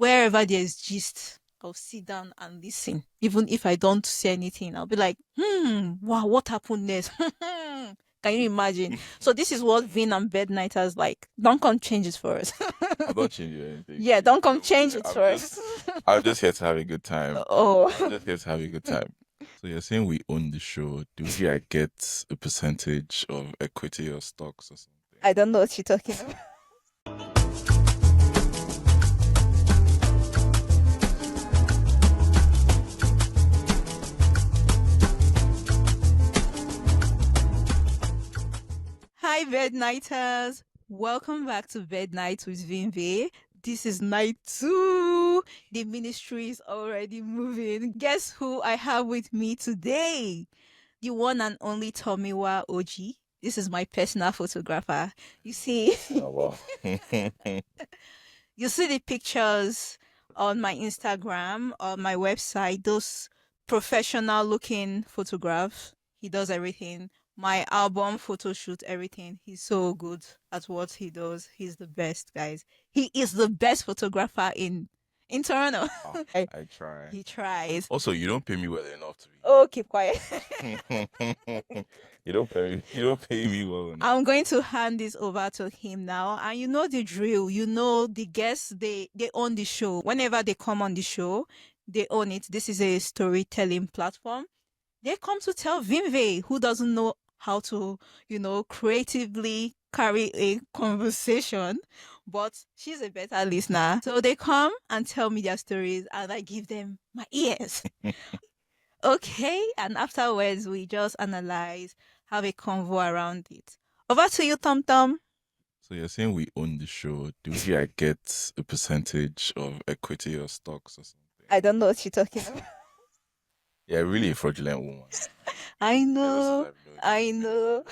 wherever there's gist, I'll sit down and listen. Even if I don't say anything, I'll be like, wow, what happened next? Can you imagine? So this is what Vin and Bed Night has like. Don't come change it for us. I'm not changing anything. Yeah, don't come Don't change worry. it for us. I'm just here to have a good time. Oh, I'm just here to have a good time. So you're saying we own the show. Do we like, get a percentage of equity or stocks or something? I don't know what you're talking about. Hi, Bed Nighters. Welcome back to Bed Nights with VINVAE. This is night 2. The ministry is already moving. Guess who I have with me today? The one and only Tomiwa OG. This is my personal photographer. You see, Oh, wow. you see the pictures on my Instagram, on my website, those professional looking photographs. He does everything. My album, photo shoot, everything. He's so good at what he does. He's the best, guys. He is the best photographer in Toronto. Oh, I try. He tries. Also, you don't pay me well enough to be. Oh, keep quiet. You don't pay me well enough. I'm going to hand this over to him now. And you know the drill. You know the guests, they own the show. Whenever they come on the show, they own it. This is a storytelling platform. They come to tell VINVAE, who doesn't know how to, creatively carry a conversation, but she's a better listener. So they come and tell me their stories and I give them my ears. Okay, and afterwards we just analyze, have a convo around it. Over to you, Tom Tom. So you're saying we own the show. Do we like, get a percentage of equity or stocks or something? I don't know what you're talking about. Yeah, really a fraudulent woman. I know, Ever since I know.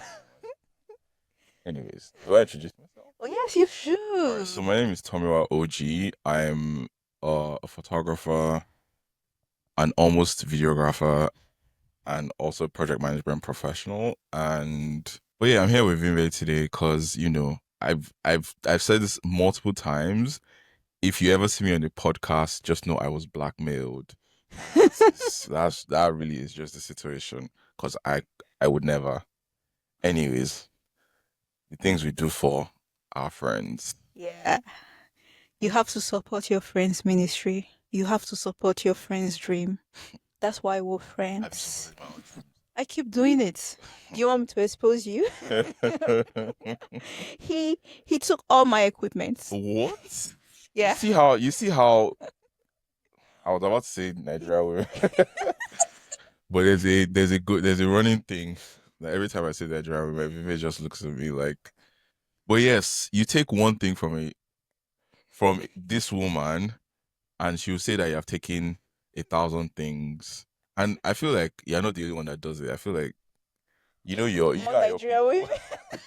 Anyways, do I introduce myself? Oh yes, you Alright, should. so my name is TOMIWAOG. OG. I'm a photographer, an almost videographer, and also project management professional. But yeah, I'm here with VINVAE today because I've said this multiple times. If you ever see me on the podcast, just know I was blackmailed. That really is just the situation because I would never. Anyways, the things we do for our friends. Yeah. You have to support your friend's ministry. You have to support your friend's dream. That's why we're I've friends. supported my own friends. I keep doing it. You want me to expose you? He took all my equipment. What? Yeah. You see how I was about to say Nigeria women. But there's a running thing that every time I say Nigeria women, everybody just looks at me like, but yes, you take one thing from this woman and she'll say that you have taken 1,000 things. And I feel like you're not the only one that does it. I feel like you know More your Nigeria women. people.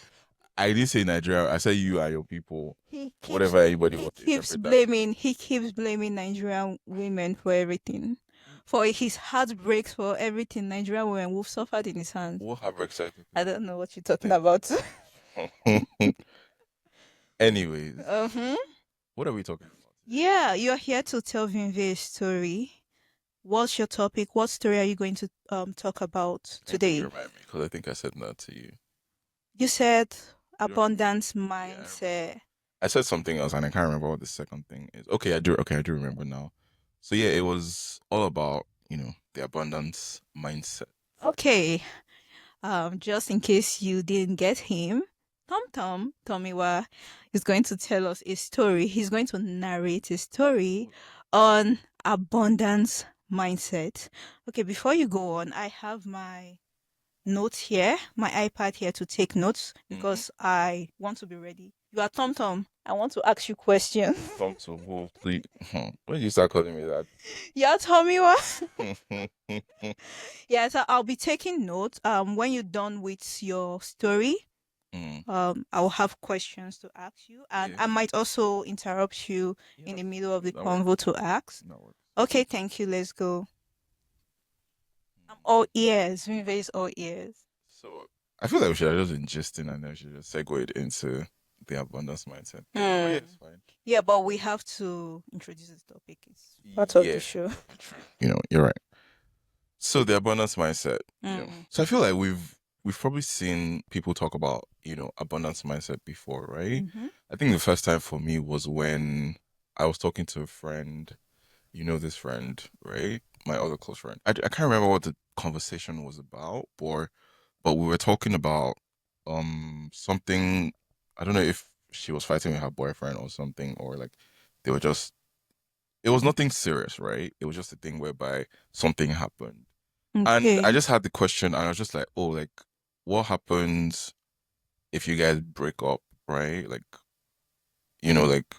I didn't say Nigeria. I said you are your people. He keeps, Whatever anybody he wants to keeps interpret that. blaming he keeps blaming Nigerian women for everything. For his heartbreaks, for everything Nigerian women will suffered in his hands. What have excited I don't know what you're talking about. Anyways, Uh-huh. what are we talking about? Yeah, you're here to tell VINVAE a story. What's your topic? What story are you going to talk about Today, today? remind me because I think I said that to you. You said You don't- abundance Yeah, mindset. I said something else and I can't remember what the second thing is. Okay, I do remember now. So yeah, it was all about, the abundance mindset. Okay. Just in case you didn't get him, Tom Tomiwa is going to tell us a story. He's going to narrate a story on abundance mindset. Okay, before you go on, I have my notes here, my iPad here to take notes because I want to be ready. You are Tom. I want to ask you questions. Come to who, please. When did you start calling me that? Yeah, Tomiwa. Yeah, so I'll be taking notes. When you're done with your story, I'll have questions to ask you, and Yeah. I might also interrupt you in the middle of the that convo to ask. That works. Okay, thank you. Let's go. I'm all ears. VINVAE is all ears. So I feel like we should have just been gisting and then we should just segue into the abundance mindset. But yeah, Mm. it's fine. Yeah, but we have to introduce this topic. It's part of the Yeah, show. true. You're right. So the abundance mindset. Mm. So I feel like we've probably seen people talk about, abundance mindset before, right? Mm-hmm. I think the first time for me was when I was talking to a friend, this friend, right? My other close friend. I can't remember what the conversation was about, but we were talking about something. I don't know if she was fighting with her boyfriend or something, or like they were just it was nothing serious, right? It was just a thing whereby something happened. And I Okay. just had the question and I was just like, oh, like what happens if you guys break up, right? Like, like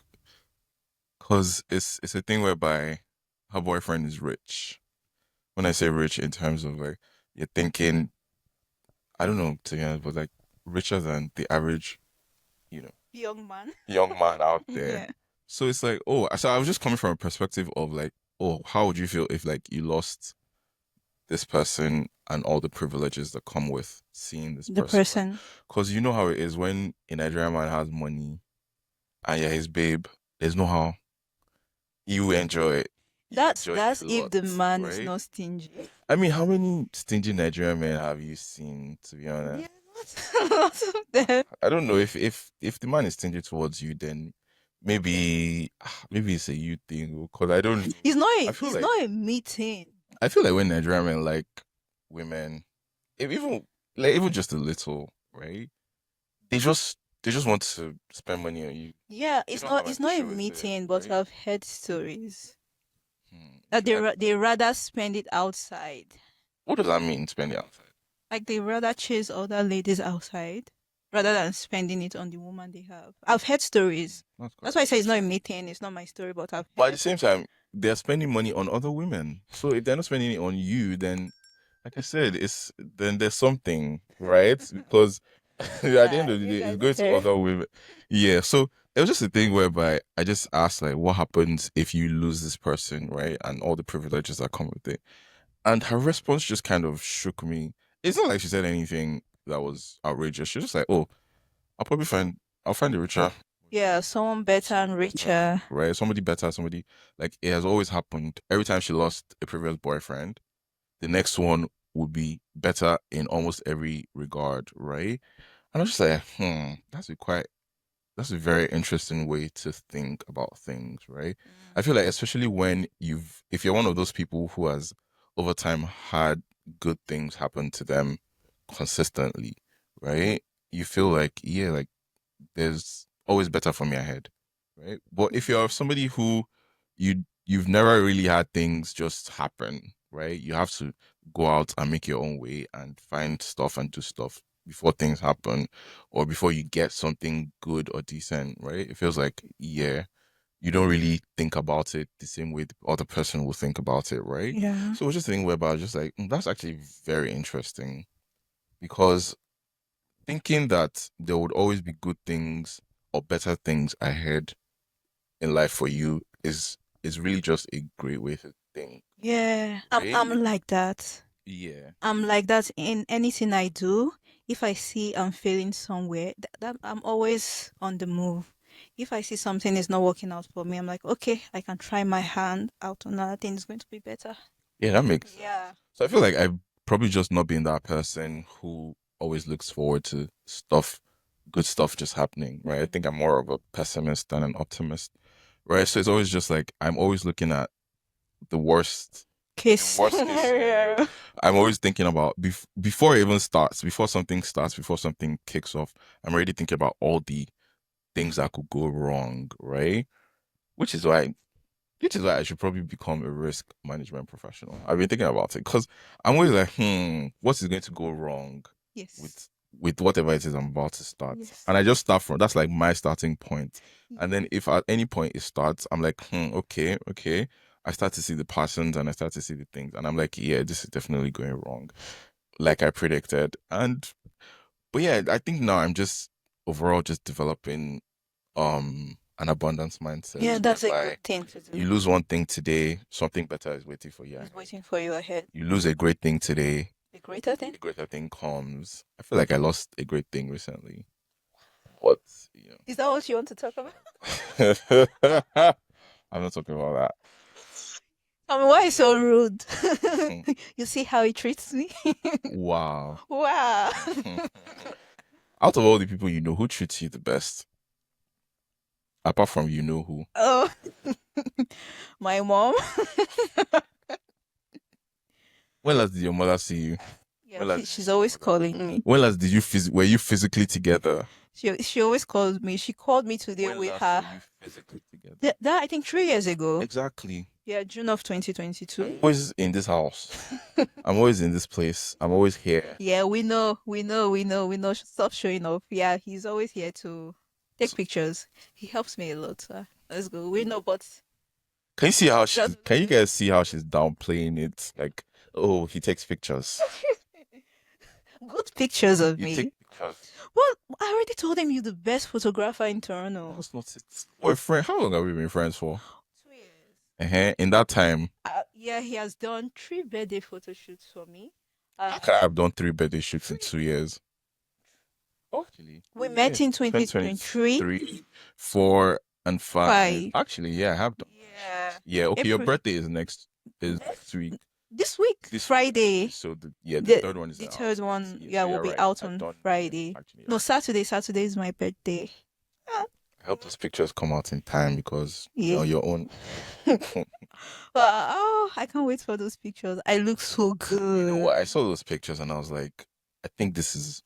cause it's a thing whereby her boyfriend is rich. When I say rich in terms of like you're thinking, I don't know to be honest, but like richer than the average, you know, Young man. young man out there. Yeah. So it's like, oh, so I was just coming from a perspective of like, oh, how would you feel if like you lost this person and all the privileges that come with seeing this The person, right? person. Because you know how it is when a Nigerian man has money and you're his babe, there's no how you enjoy it. You enjoy it That's a if lot, the man is right? not stingy. I mean, how many stingy Nigerian men have you seen, to be honest? Yeah, lots of them. I don't know if the man is stingy towards you, then maybe it's a you thing because I don't know. I feel It's like not a meeting. I feel like when Nigerian men like women, if even just a little, right? They just want to spend money on you. Yeah, They don't have an it's not a issue with it, meeting, but right? I've heard stories that So they rather spend it outside. what does that mean, spending outside? Like they rather chase other ladies outside rather than spending it on the woman they have. I've heard stories. That's quite That's why I say it's not a interesting. meeting, it's not my story, but I've But at the heard. same time, they're spending money on other women. So if they're not spending it on you, then like I said, it's then there's something, right? Because at the end Yeah, of the you day, it's guys are going to very other women. Yeah. So it was just a thing whereby I just asked like, what happens if you lose this person, right? And all the privileges that come with it. And her response just kind of shook me. It's not like she said anything that was outrageous. She was just like, oh, I'll probably find I'll find a richer yeah, someone better and richer. right? Somebody better, somebody like it has always happened. Every time she lost a previous boyfriend, the next one would be better in almost every regard, right? And I was just like, that's a very interesting way to think about things, right? I feel like especially when if you're one of those people who has over time had good things happen to them consistently, right? You feel like, yeah, like there's always better for me ahead, right? But if you're somebody who you've never really had things just happen, right? You have to go out and make your own way and find stuff and do stuff before things happen or before you get something good or decent, right? It feels like, yeah, you don't really think about it the same way the other person will think about it, right? Yeah. So it was just a thing whereby I was just like, that's actually very interesting because thinking that there would always be good things or better things ahead in life for you is really just a great way to think, Yeah. right? I'm like that. Yeah. I'm like that in anything I do. If I see I'm failing somewhere, that I'm always on the move. If I see something is not working out for me, I'm like, okay, I can try my hand out on another thing. It's going to be better. Yeah, that makes sense. Yeah. So I feel like I've probably just not been that person who always looks forward to good stuff just happening, right? I think I'm more of a pessimist than an optimist, right? So it's always just like I'm always looking at the worst the Case worst case scenario. scenario. I'm always thinking about before it even starts, before something starts, before something kicks off. I'm already thinking about all the things that could go wrong, right? Which is why, which is why I should probably become a risk management professional. I've been thinking about it because I'm always like, what is going to go wrong Yes. with whatever it is I'm about to start? Yes. And I just start from that's like my starting point. And Yeah. then if at any point it starts, I'm like, okay, okay. I start to see the patterns and I start to see the things, and I'm like, yeah, this is definitely going wrong, like I predicted. But yeah, I think now I'm just overall just developing an abundance mindset Yeah, that's a whereby good thing to you do. lose one thing today, something better is waiting for you It's ahead. waiting for you ahead. You lose a great thing today, The greater thing. a greater thing comes. I feel like I lost a great thing recently. But Is that what you want to talk about? I'm not talking about I mean, why so rude? that. You see how he treats me? Wow. Wow. Out of all the people you know, who treats you the best? Apart from who. Oh, my mom. When last did your mother see you? Yeah, When last did you she's see your always mother? calling me. When last did you were you physically together? She always calls me. She called me today When with last were her. you physically together? That I think 3 years ago. Exactly. Yeah, June of I'm 2022. always in this house. I'm always in this place. I'm always here. Yeah, we know. Stop showing off. Yeah, he's always here to take So, pictures. He helps me a lot. Let's go. We know, but can you see how just can you guys see how she's downplaying it? Like, oh, he takes pictures. good pictures of You take me. pictures. Well, I already told him you're the best photographer in Toronto. That's not it. We're friends. How long have we been friends for? 2 years. In that time, Yeah, he has done 3 birthday photo shoots for me. how can I have done 3 birthday shoots in 2 years? Oh, actually, We yeah, met in 2023. 2023, 4 and 5. 5. Actually, yeah, I have done. Yeah. Yeah, okay. Your April. birthday is next week. This week, This Friday. so the The third one is the out. third one, Yeah, yeah, so will you're be right. out I've on done. Yeah, Friday. actually, No, right. Saturday. Saturday is my birthday. Ah, I hope those pictures come out in time because yeah. you're on your own. Oh, I can't wait for those pictures. I look so You know good. what? I saw those pictures and I was like, I think this is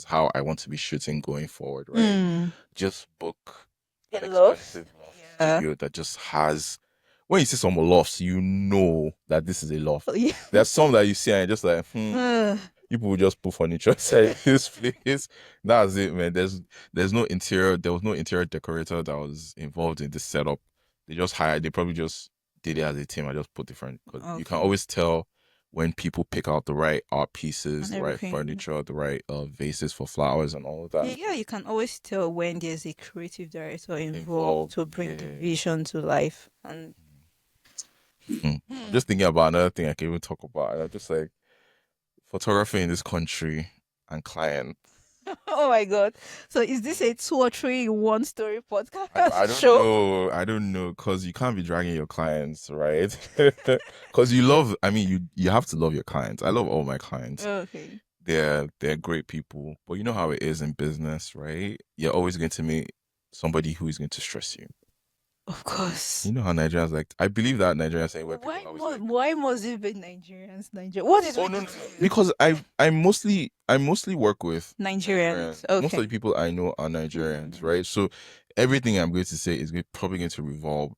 how I want to be shooting going forward, right? Mm. Just book an In love? expensive loft Yeah. studio that just has. When you see some lofts, you know that this is a loft. Yeah. There's some that you see and you're just like, Uh, people will just put furniture inside this place. That's it, man. There's no interior. There was no interior decorator that was involved in this setup. They just hired. They probably just did it as a team. I just put different because you can okay. always tell when people pick out the right art pieces, And the right everything. furniture, the right vases for flowers and all of that. Yeah, you can always tell when there's a creative director involved Involved, to bring the yeah. vision to life. And I'm just thinking about another thing I can even talk about. And I'm just like photography in this country and client. oh my god. So is this a 2 or 3 in one story podcast I don't show? know. I don't know because you can't be dragging your clients, right? Because you love. I mean, you have to love your clients. I love all my clients. Okay. They're great people, but you know how it is in business, right? You're always going to meet somebody who is going to stress you. Of course. You know how Nigerians like. I believe that Nigerians say where people Why always must like. why must it be Nigerians? Nigeria. What is Oh with no, no, no. Because I mostly work with Nigerians? Nigerians. Most of the Okay. people I know are Nigerians, right? So everything I'm going to say is probably going to revolve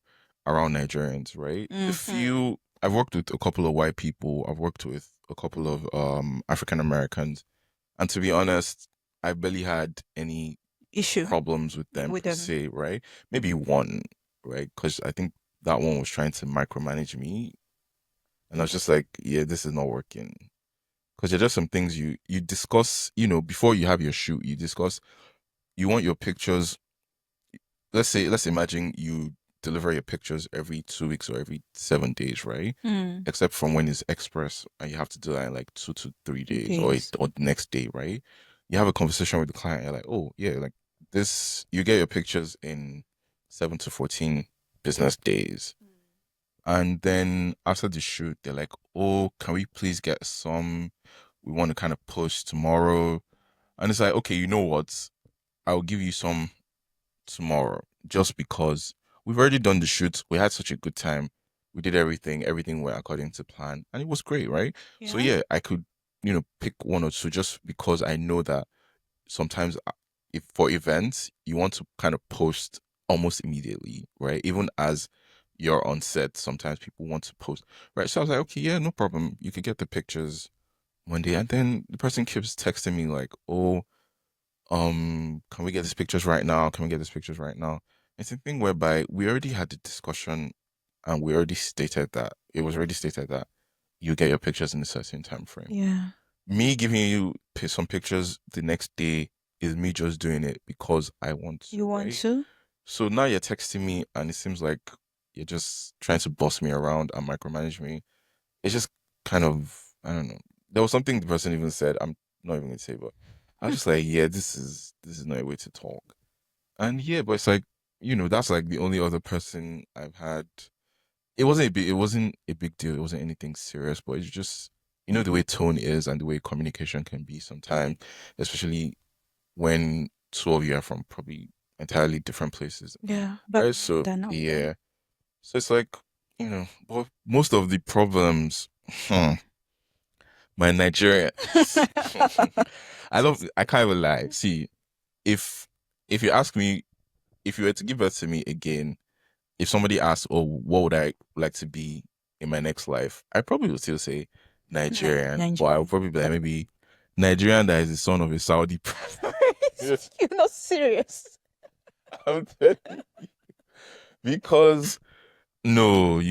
around Nigerians, right? I've worked with a couple of white people. I've worked with a couple of African Americans, and to be honest, I barely had any Issue problems with them with per them. se, right? Maybe one, right? Because I think that one was trying to micromanage me, and I was just like, yeah, this is not working. Because there are just some things you discuss, before you have your shoot, you discuss. You want your pictures. Let's imagine you deliver your pictures every 2 weeks or every 7 days, right? Mm. Except from when it's express and you have to do that in like 2 to 3 days Days. or the next day, right? You have a conversation with the client. You're like, oh yeah, like this. You get your pictures in 7 to 14 business days, and then after the shoot, they're like, oh, can we please get some? We want to kind of post tomorrow, and it's like, okay, you know what? I'll give you some tomorrow just because we've already done the shoot. We had such a good time. We did everything. Everything went according to plan, and it was great, right? So Yeah. yeah, I could, pick one or two just because I know that sometimes if for events you want to kind of post almost immediately, right? Even as you're on set, sometimes people want to post, right? So I was like, okay, yeah, no problem. You could get the pictures Monday, and then the person keeps texting me like, oh, can we get these pictures right now? Can we get these pictures right now? It's a thing whereby we already had the discussion and we already stated that it was already stated that you get your pictures in a certain time frame. Yeah. Me giving you some pictures the next day is me just doing it because I want to, You want right? to? So now you're texting me and it seems like you're just trying to boss me around and micromanage me. It's just kind of, I don't know. There was something the person even said, I'm not even going to say, but I was just like, yeah, this is not a way to talk. And yeah, but it's like, that's like the only other person I've had. It wasn't a big deal. It wasn't anything serious, but it's just, the way tone is and the way communication can be sometimes, especially when two of you are from probably entirely different places. Yeah, Right? background So and all that. yeah. So it's like, but most of the problems, my Nigerian. I can't even lie. See, if if you ask me, if you were to give birth to me again, if somebody asks, oh, what would I like to be in my next life? I probably would still say Nigerian, but I would Nigeria. probably be like maybe Nigerian that is the son of a Saudi prince. You're not serious. I'm telling you. Because no,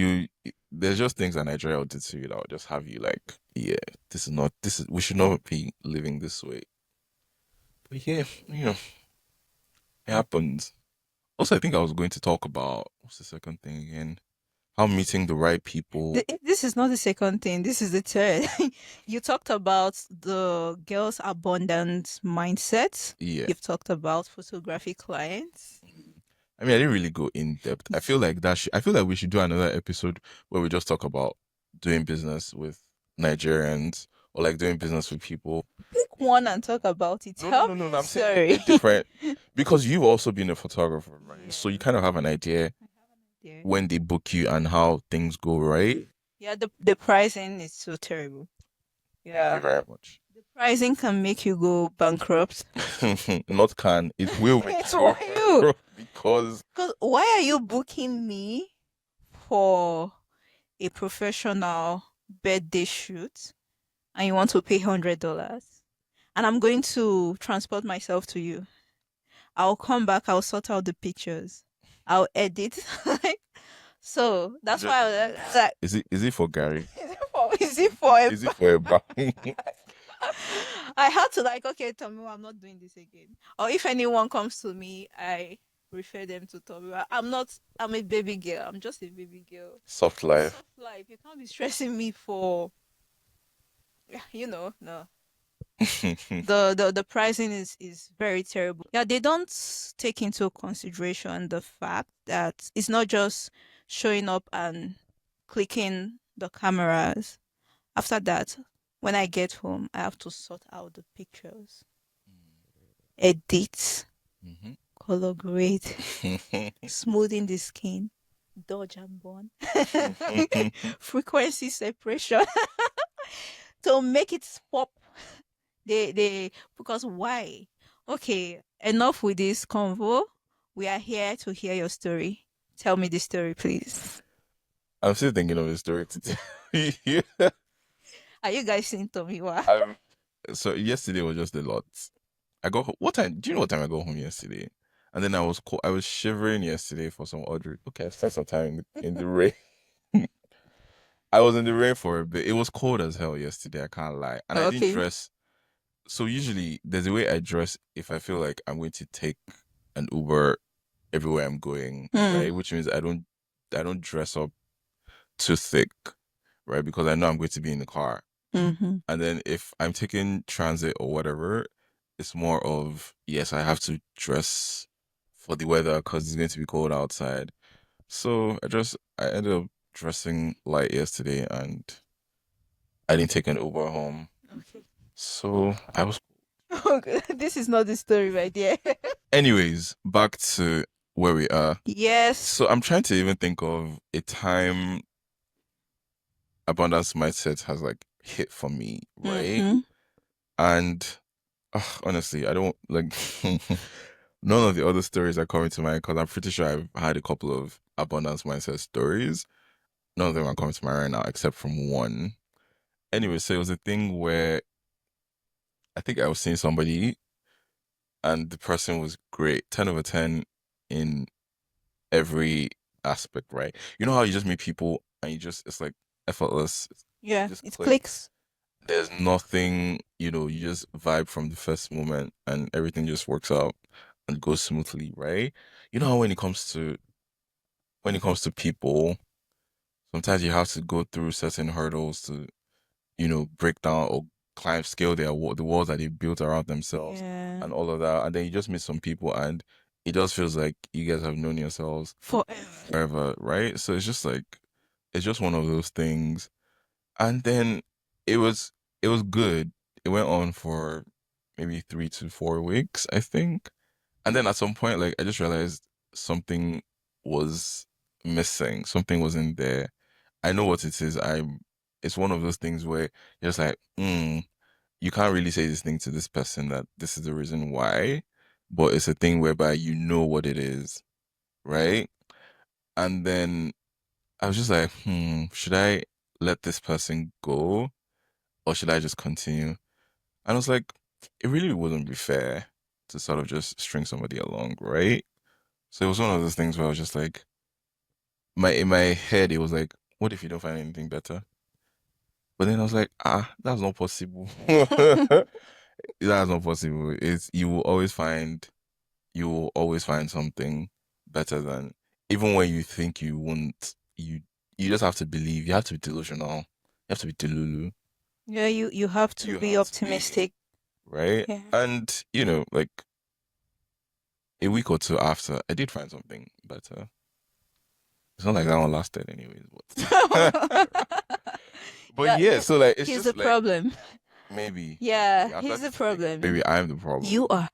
there's just things that Nigeria will do to you that will just have you like, yeah, we should not be living this way. But yeah, it happens. Also, I think I was going to talk about, what's the second thing again? How meeting the right people. This is not the second thing. This is the third. You talked about the girls' abundant mindset. Yeah. You've talked about photography clients. I mean, I didn't really go in depth. I feel like we should do another episode where we just talk about doing business with Nigerians or like doing business with people. Pick one and talk about it. No, no, Tell no, me no, no. your I'm saying story. they're different because you've also been a photographer, right? So you Yeah. kind of have an idea Yeah. when they book you and how things go, right? Yeah, the pricing is so terrible. Thank you Yeah. very much. The pricing can make you go bankrupt. Not can, it will make It's you go for you. because Because why are you booking me for a professional birthday shoot and you want to pay $100? And I'm going to transport myself to you. I'll come back, I'll sort out the pictures, I'll edit. So that's just, why I was like, is it for Gary? is it for a Is it for a bank? I had to like, okay, Tommy, I'm not doing this again. Or if anyone comes to me, I refer them to Tommy. I'm a baby girl. I'm just a baby girl. Soft life. Soft life. You can't be stressing me for, no. The pricing is very terrible. Yeah, they don't take into consideration the fact that it's not just showing up and clicking the cameras. After that, when I get home, I have to sort out the pictures, edit, Mhm. color grade, smoothing the skin, dodge and burn, frequency separation to make it pop. Because why? Okay, enough with this convo. We are here to hear your story. Tell me the story, please. I'm still thinking of a story to tell you. Are you guys seeing Tomiwa? Um, so yesterday was just a lot. What time? Do you know what time I got home yesterday? And then I was shivering yesterday for some odd reason. Okay, I spent some time in the rain. I was in the rain for a bit. It was cold as hell yesterday, I can't lie. And I didn't Okay. dress. So usually there's a way I dress if I feel like I'm going to take an Uber everywhere I'm going, Hmm. right? Which means I don't dress up too thick, right? Because I know I'm going to be in the car. Mm-hmm. And then if I'm taking transit or whatever, it's more of, yes, I have to dress for the weather because it's going to be cold outside. So I ended up dressing light yesterday and I didn't take an Uber home. Okay. So I was. Okay. This is not the story, my dear. Anyways, back to where we are. Yes. So I'm trying to even think of a time abundance mindset has like hit for me, right? Mm-hmm. And honestly, I don't like none of the other stories are coming to mind because I'm pretty sure I've had a couple of abundance mindset stories. None of them are coming to mind right now, except from one. Anyway, so it was a thing where I think I was seeing somebody and the person was great, 10 over 10 in every aspect, right? You know how you just meet people and it's like effortless, Yeah, just it clicks. clicks. There's nothing, you just vibe from the first moment and everything just works out and goes smoothly, right? You know how when it comes to people, sometimes you have to go through certain hurdles to, break down or climb, scale the walls that they built around themselves Yeah. and all of that. And then you just meet some people, and it just feels like you guys have known yourselves Forever. forever, right? So it's just like it's just one of those things. And then it was it was good. It went on for maybe 3 to 4 weeks, I think. And then at some point, like I just realized something was missing. Something wasn't there. I know what it is. It's one of those things where you're just like, you can't really say this thing to this person that this is the reason why, but it's a thing whereby you know what it is, right? And then I was just like, should I let this person go or should I just continue? And I was like, it really wouldn't be fair to sort of just string somebody along, right? So it was one of those things where I was just like, in my head, it was like, what if you don't find anything better? But then I was like, that's not possible. That's not possible. It's you will always find something better than even when you think you won't. You just have to believe. You have to be delusional. You have to be delulu. Yeah, you have to You be have to be optimistic. right. Yeah. And like a week or two after, I did find something better. It's not like that one lasted anyways, but Yeah, yeah. So like, it's here's the just like problem. maybe Yeah, at here's that the stage, problem. maybe I'm the problem. You are.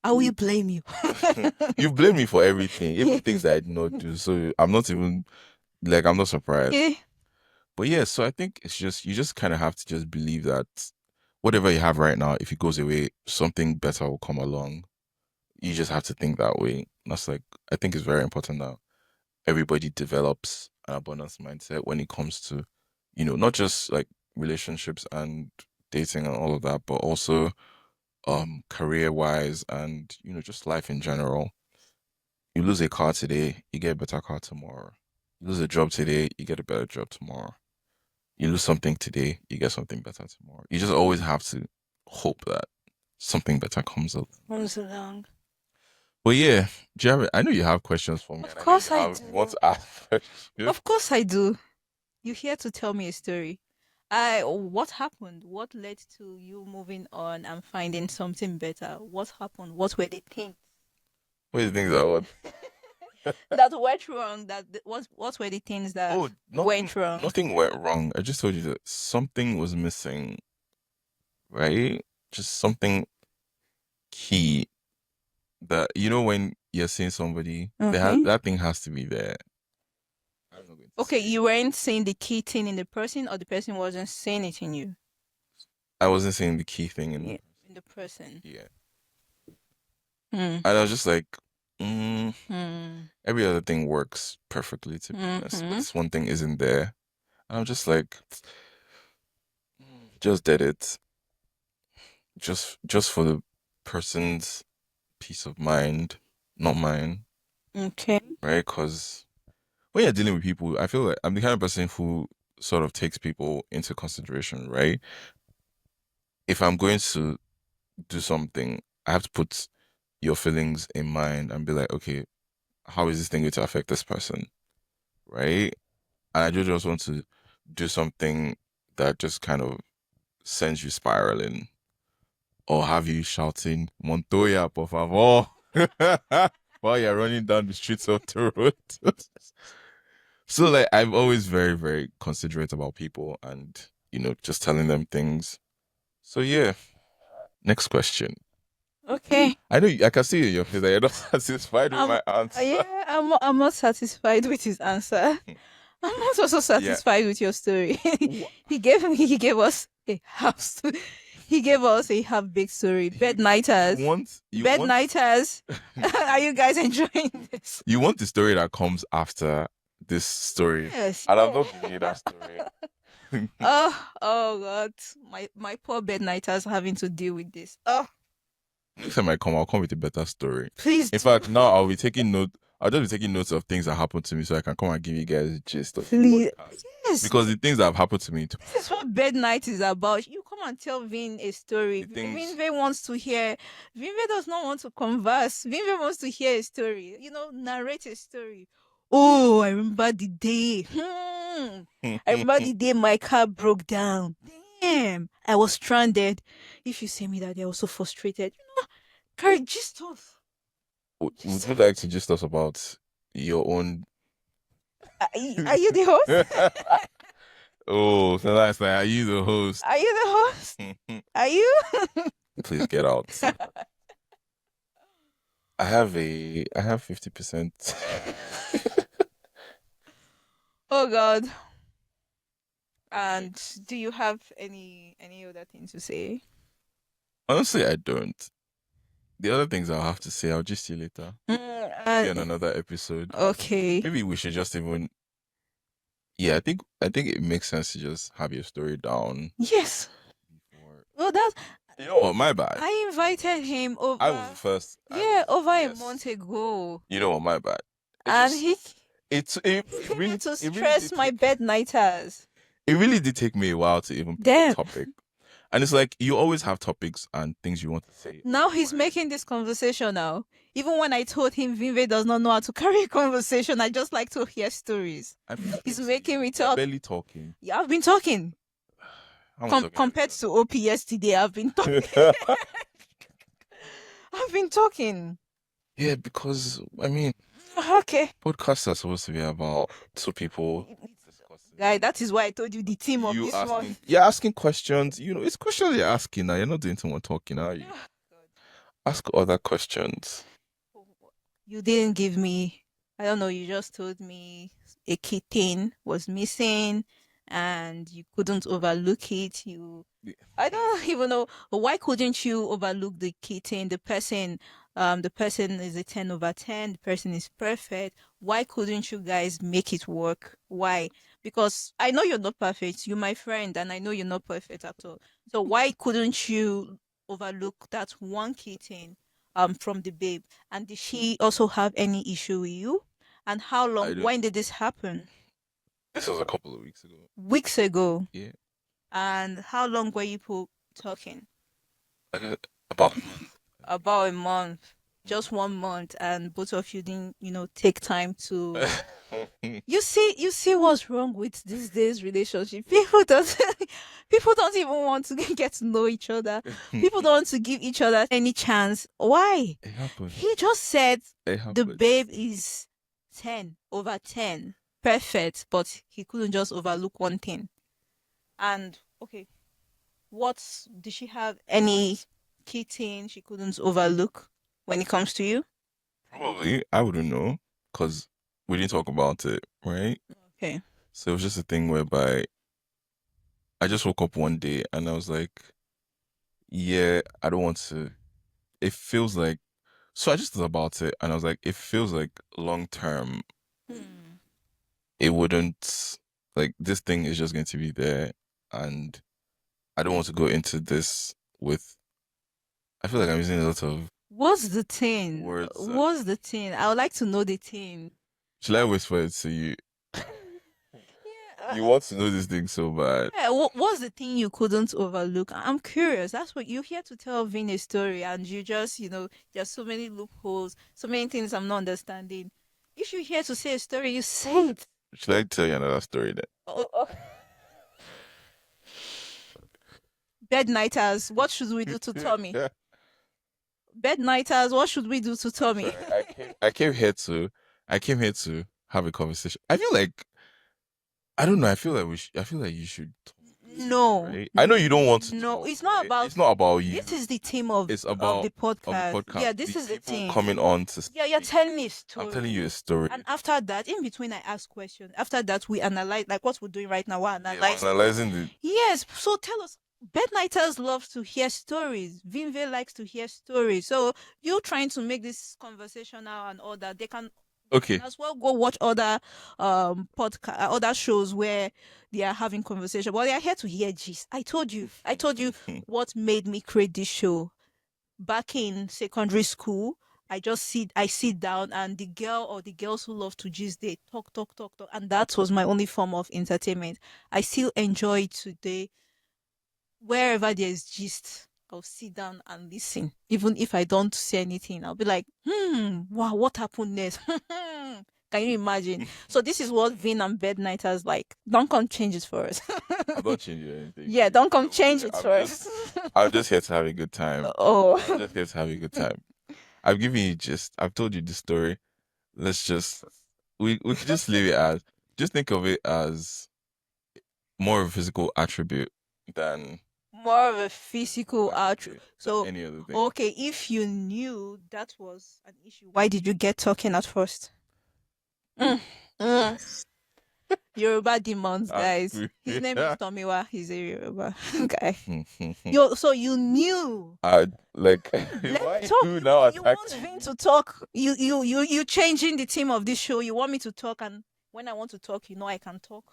I will blame you. You blame me for everything, even things that I did not do. So I'm not even like I'm not surprised. Okay. But yeah, so I think it's just you just kind of have to just believe that whatever you have right now, if it goes away, something better will come along. You just have to think that way. That's like I think it's very important that everybody develops an abundance mindset when it comes to, not just like relationships and dating and all of that, but also career wise and just life in general. You lose a car today, you get a better car tomorrow. You lose a job today, you get a better job tomorrow. You lose something today, you get something better tomorrow. You just always have to hope that something better comes up. Comes along. But yeah, Jared, I know you have questions for me, Of and I know course I you want do. to ask questions. Of course I do. You're here to tell me a story. What happened? What led to you moving on and finding something better? What happened? What were the things What do you think that what? that went wrong? What were the things that Oh, went wrong? nothing went wrong. I just told you that something was missing, right? Just something key that when you're seeing somebody, Okay. that thing has to be there. I'm not going to Okay, say. you weren't seeing the key thing in the person, or the person wasn't seeing it in you. I wasn't saying the key thing in the Yeah, person. in the person. Yeah. Hmm. And I was just like, mm, Hmm. every other thing works perfectly, to be honest, but Hmm. this one thing isn't there. And I'm just like, just did it. Just for the person's peace of mind, not mine, Okay. right? Because when you're dealing with people, I feel like I'm the kind of person who sort of takes people into consideration, right? If I'm going to do something, I have to put your feelings in mind and be like, okay, how is this thing going to affect this person, right? And I just want to do something that just kind of sends you spiraling or have you shouting, Montoya, por favor, while you're running down the streets of Toronto. So, like, I'm always very, very considerate about people and, just telling them things. So, yeah, next question. Okay. I know I can see in your face that you're not satisfied with Um. my answer. Yeah. I'm not satisfied with his answer. I'm not also Yeah. satisfied with your story. Wha- He gave us a half. He gave us a half big story. Bed You nighters. want you Bed want nighters. Are you guys enjoying this? you want the story that comes after this story. Yes. And I'm not giving you that story. Oh God. My poor bed nighters having to deal with this. Oh, Next time I come, I'll come with a better story. please In do. fact, now I'll just be taking notes of things that happened to me so I can come and give you guys a gist of the Please. podcast. Yes. Because the things that have happened to me, This is what bed night is about. You come and tell Vin a story. the things Vinve wants to hear. Vinve does not want to converse. Vinve wants to hear a story. Narrate a story. Oh, I remember the day. I remember the day my car broke down. damn, I was stranded. If you say me that day, I was so frustrated. Carrie, just off. Would you like to just us about your own? Are you the host? Oh, so that's like, are you the host? Are you the host? Are you? Please get out. I have 50%. Oh God. And do you have any other thing to say? Honestly, I don't. The other things I'll have to say, I'll just see you later. See you on another episode. Okay. Maybe we should just even. Yeah, I think it makes sense to just have your story down Yes. before. Well, that's. You know what? My bad. I invited him over. I was the first. Yeah, over a Yes. month ago, You know what? My bad. and he It came really to it really stress did my take, bed nighters. it really did take me a while to even pick Damn. a topic. And it's like you always have topics and things you want to say. Now he's When- making this conversation now. Even when I told him VINVAE does not know how to carry a conversation, I just like to hear stories. I mean, He's it's- making me you're talk. barely talking. Yeah, I've been talking. How much Compared to OP yesterday, I've been talking. I've been talking. Yeah, because I mean, Okay. podcasts are supposed to be about two people discussing. Guy, that is why I told you the theme of You this asking, one. you're asking questions. You know, it's questions you're asking now. You're not doing too much talking, are you? Ask other questions. You didn't give me, I don't know, you just told me a key thing was missing and you couldn't overlook it. I don't even know, why couldn't you overlook the key thing? The person is a 10 over 10, the person is perfect. Why couldn't you guys make it work? Why? Because I know you're not perfect. You're my friend and I know you're not perfect at all. So why couldn't you overlook that one key thing from the babe? And did she also have any issue with you? And how I long? don't. When did this happen? This was a couple of weeks ago. Weeks ago. Yeah, And how long were you talking? like about a month. About a month. Just 1 month, and both of you didn't, take time to. You see what's wrong with these days relationship. People don't even want to get to know each other. People don't want to give each other any chance. Why? It happened. He just said It the happened. babe is 10 over 10. Perfect, but he couldn't just overlook one thing. And okay, did she have any key thing she couldn't overlook when it comes to you? Probably, I wouldn't know because we didn't talk about it, right? Okay. So it was just a thing whereby I just woke up one day and I was like, yeah, I don't want to. It feels like, so I just thought about it and I was like, it feels like long term, it wouldn't, like, this thing is just going to be there. And I don't want to go into this with, I feel like I'm using a lot of What's the thing? words. What's the thing? I would like to know the thing. Should I whisper it to you? Yeah. You want to know this thing so bad. Yeah, what's the thing you couldn't overlook? I'm curious. That's what you're here to tell Vin a story, and you just, there's so many loopholes, so many things I'm not understanding. If you're here to say a story, you say it. Should I tell you another story then? BedNighters, what should we do to Tommy? BedNighters, what should we do to Tommy? Sorry, I came here to have a conversation. I feel like I don't know. I feel like I feel like you should. No, right? I know you don't want to. No, talk, it's not right? about. It's not about you. This is the theme of It's about the podcast. podcast. Yeah, this The is the people thing. coming on to. Yeah, you're telling me a story. I'm telling you a story. And after that, in between, I ask questions. After that, we analyze, like what we're doing right now. We're Yeah, analyzing. analyzing the. Yes. So tell us. Bednighters love to hear stories. VINVAE likes to hear stories. So you trying to make this conversational and all that. They can Okay. as well go watch other podcast, other shows where they are having conversation. But they are here to hear gist. I told you what made me create this show. Back in secondary school, I sit down and the girl or the girls who love to gist, they talk, and that was my only form of entertainment. I still enjoy it today. Wherever there's gist, I'll sit down and listen. Even if I don't say anything, I'll be like, wow, what happened next? Can you imagine? So this is what Vin and BedNights like. Don't come change it for us. I'm not changing anything. Yeah, don't come Don't change worry. it for us. I'm just here to have a good time. Oh. I'm just here to have a good time. I've given you just. I've told you the story. Let's just we could just leave it as. Just think of it as more of a physical attribute than More of a physical attribute. So, any other thing. okay, if you knew that was an issue, why did you get talking at first? Mm. Mm. Yoruba demons, guys. His name is Tomiwa. He's a Yoruba guy. So you knew. Like Let why talk. you now You want attacking Vin me? to talk. You changing the theme of this show. You want me to talk, and when I want to talk, you know I can talk.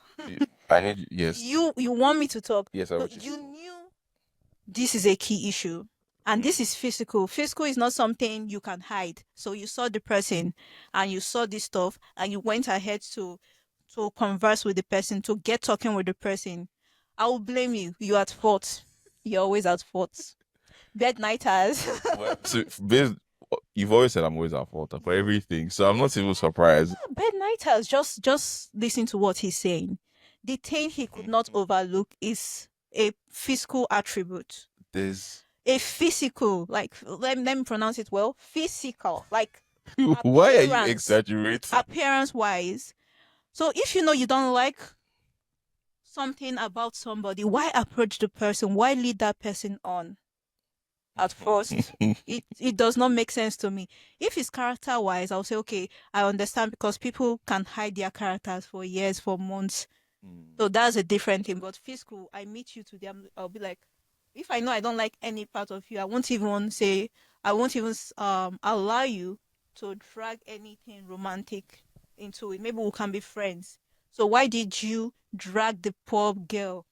I need yes. You want me to talk. Yes, I So would. you knew this is a key issue. And this is physical. Physical is not something you can hide. So you saw the person and you saw this stuff and you went ahead to converse with the person, to get talking with the person. I will blame you. You're at fault. You're always at fault. BedNighters. Well, so you've always said I'm always at fault for everything, so I'm not even surprised. BedNighters, just listen to what he's saying. The thing he could not overlook is a physical attribute. There's A physical, like let me pronounce it well. Physical, like why are you exaggerating? appearance wise. So if you know you don't like something about somebody, why approach the person? Why lead that person on? At first, it does not make sense to me. If it's character wise, I'll say okay, I understand because people can hide their characters for years, for months. So that's a different thing. But physical, I meet you today, I'll be like, if I know I don't like any part of you, I won't even allow you to drag anything romantic into it. Maybe we can be friends. So why did you drag the poor girl,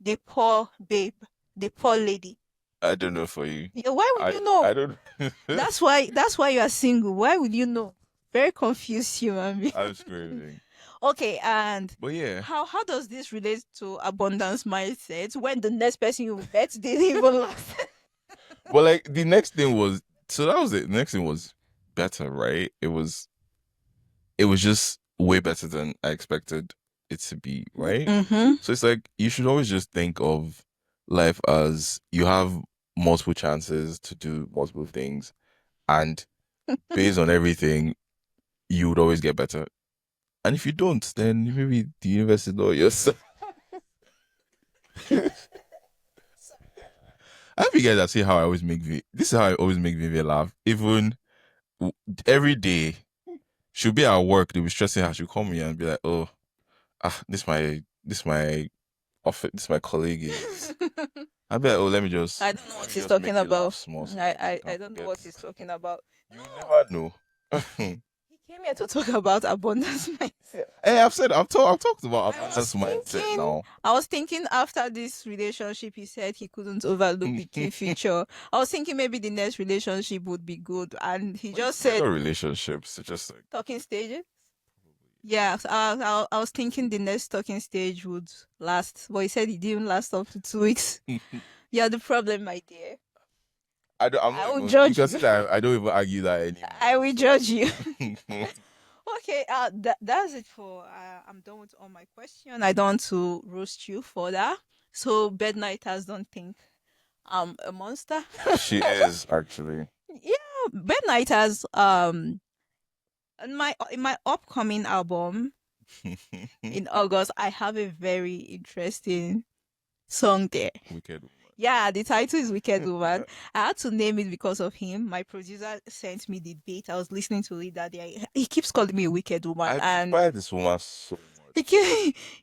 the poor babe, the poor lady? I don't know for you. Yeah, why would you know? I don't. That's why you are single. Why would you know? Very confused human being. I'm screaming. Okay, and But yeah, how does this relate to abundance mindset when the next person you met didn't even last? but like the next thing was so that was it. The next thing was better, right? It was just way better than I expected it to be, right? Mm-hmm. So it's like you should always just think of life as you have multiple chances to do multiple things, and based on everything, you would always get better. And if you don't, then maybe the universe is not yourself. I hope you guys are seeing how I always make this is how I always make Vivi laugh. Even every day, she'll be at work, they'll be stressing her. She'll call me and be like, "Oh, this my office, this my colleague is." I'll be like, "Oh, let me just." I don't know what he's just talking make you laugh about. small, so I can't don't know forget. what he's talking about. You never know. He came here to talk about abundance mindset. Hey, I've talked about I was abundance mindset thinking- now. I was thinking after this relationship, he said he couldn't overlook the key feature. I was thinking maybe the next relationship would be good, and he just said No relationships, it's just like talking stages. Yeah, so I was thinking the next talking stage would last, but he said it didn't last up to 2 weeks. Yeah, the problem, my dear. I'm I not will even, judge you can you. see that I don't even argue that anymore. I will judge you. Okay, that's it for. I'm done with all my question. I don't want to roast you further. So BedNighters don't think I'm a monster. She is actually. Yeah, BedNighters. In my upcoming album in August, I have a very interesting song there. Wicked woman. Yeah, the title is Wicked Woman. I had to name it because of him. My producer sent me the beat. I was listening to it that day. He keeps calling me a wicked woman. I And inspired this woman so much.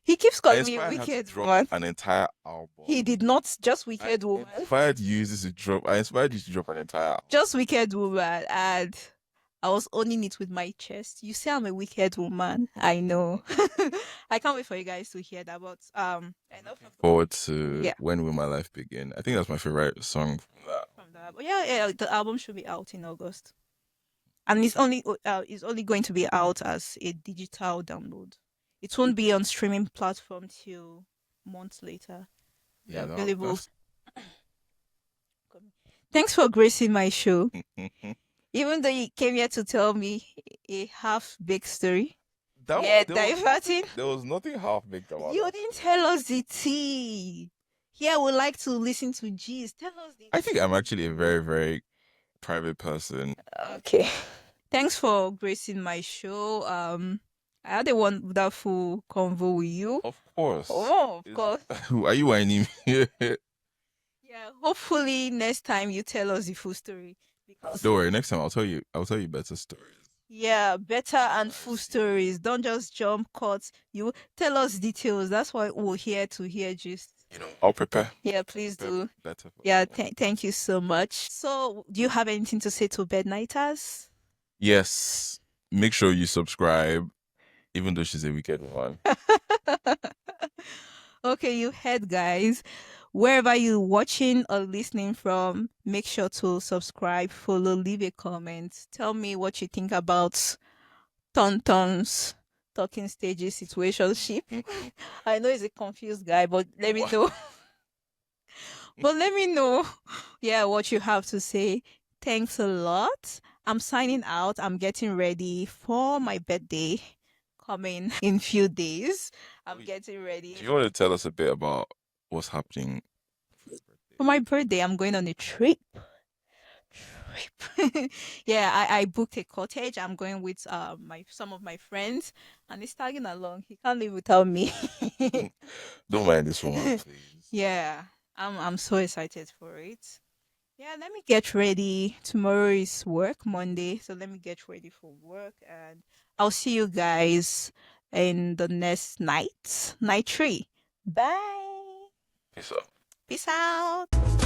he keeps I calling me a inspired her to wicked drop woman. an entire album. He did not, just I wicked woman. inspired you to drop. I inspired you to drop an entire album. Just wicked woman. And I was owning it with my chest. You say I'm a wicked woman. I know. I can't wait for you guys to hear that. But enough of Forward to Yeah. When Will My Life Begin. I think that's my favorite song from that. from that. But yeah, the album should be out in August. And it's only going to be out as a digital download. It won't be on streaming platform till months later. Yeah, Available. Thanks for gracing my show. Even though you came here to tell me a half baked story. That Yeah, there was nothing. diverting. There was nothing half baked about You that didn't story. tell us the tea. Here we like to listen to G's. Tell us the I think I'm tea. actually a very, very private person. Okay. Thanks for gracing my show. I had a wonderful convo with you. Of course. Oh, of Is course. are you whining me? Yeah, hopefully next time you tell us the full story because Don't worry. Next time I'll tell you. I'll tell you better stories. yeah, better and I full see. stories. Don't just jump cuts. You tell us details. That's why we're here to hear just. I'll prepare. Yeah, please Prepare do. better for Yeah, you. thank you so much. So, do you have anything to say to bednighters? Yes. Make sure you subscribe, even though she's a wicked one. Okay, you heard, guys. Wherever you're watching or listening from, make sure to subscribe, follow, leave a comment. Tell me what you think about Tonton's talking stages situationship. I know he's a confused guy, but let me What? know. But let me know, yeah, what you have to say. Thanks a lot. I'm signing out. I'm getting ready for my birthday coming in few days. I'm getting ready Do you want to tell us a bit about what's happening for your for birthday? my birthday. I'm going on a trip. Yeah, I booked a cottage. I'm going with my some of my friends, and he's tagging along. He can't live without me. Don't mind this woman, please. Yeah, I'm so excited for it. Yeah, let me get ready. Tomorrow is work, Monday, so let me get ready for work, and I'll see you guys in the next night, night 3. Bye. Peace out. Peace out.